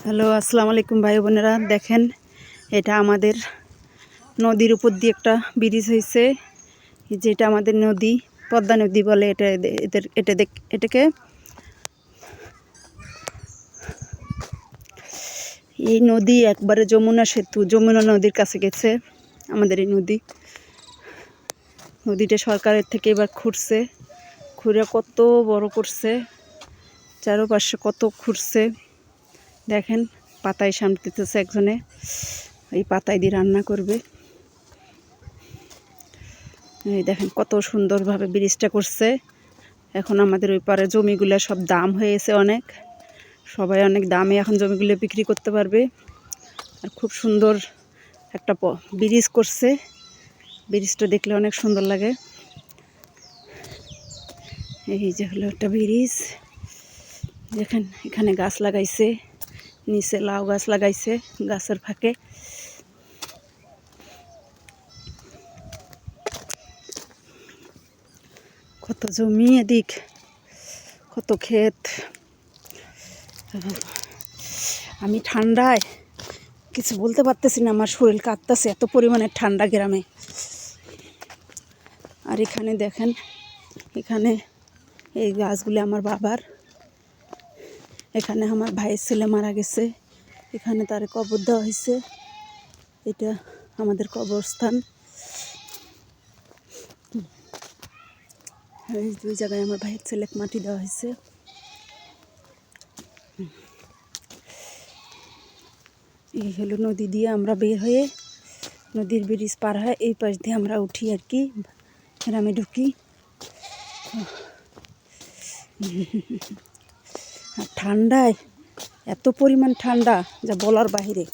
Hello, আসসালামু আলাইকুম ভাই বোনেরা। দেখেন, এটা আমাদের নদীর উপর দিয়ে একটা ব্রিজ হয়েছে। যেটা আমাদের নদী, পদ্মা নদী বলে এটাকে। এই নদী একবারে যমুনা সেতু, যমুনা নদীর কাছে গেছে আমাদের এই নদীটা সরকারের থেকে এবার খুঁড়ছে, খুঁড়ে কত বড় করছে, চারপাশে কত খুঁড়ছে। দেখেন, পাতায় সামতেছে একজনে, এই পাতায় দিয়ে রান্না করবে। এই দেখেন কত সুন্দরভাবে ব্রিজটা করছে। এখন আমাদের ওই পারে জমিগুলো সব দাম হয়েছে অনেক, সবাই অনেক দামে এখন জমিগুলো বিক্রি করতে পারবে। আর খুব সুন্দর একটা ব্রিজ করছে। ব্রিজটা দেখলে অনেক সুন্দর লাগে। এই যে হলো একটা ব্রিজ। দেখেন, এখানে গাছ লাগাইছে, নিচে লাউ গাছ লাগাইছে গাছের ফাঁকে। কত জমি এদিক, কত ক্ষেত। আমি ঠান্ডায় কিছু বলতে পারতেছি না, আমার শরীর কাঁপতেছে, এত পরিমাণে ঠান্ডা গ্রামে। আর এখানে দেখেন, এখানে এই গাছগুলি আমার বাবার। এখানে আমার ভাইয়ের ছেলে মারা গেছে, এখানে তার কবর দেওয়া হয়েছে। এটা আমাদের কবরস্থান। এই দুই জায়গায় আমার ভাইয়ের ছেলেকে মাটি দেওয়া হয়েছে। এই হলো নদী দিয়ে আমরা বের হয়ে, নদীর ব্রিজ পার হয় এই পাশ দিয়ে আমরা উঠি আর কি, গ্রামে ঢুকি। আর ঠান্ডায় এত পরিমাণ ঠান্ডা যা বলার বাহিরে।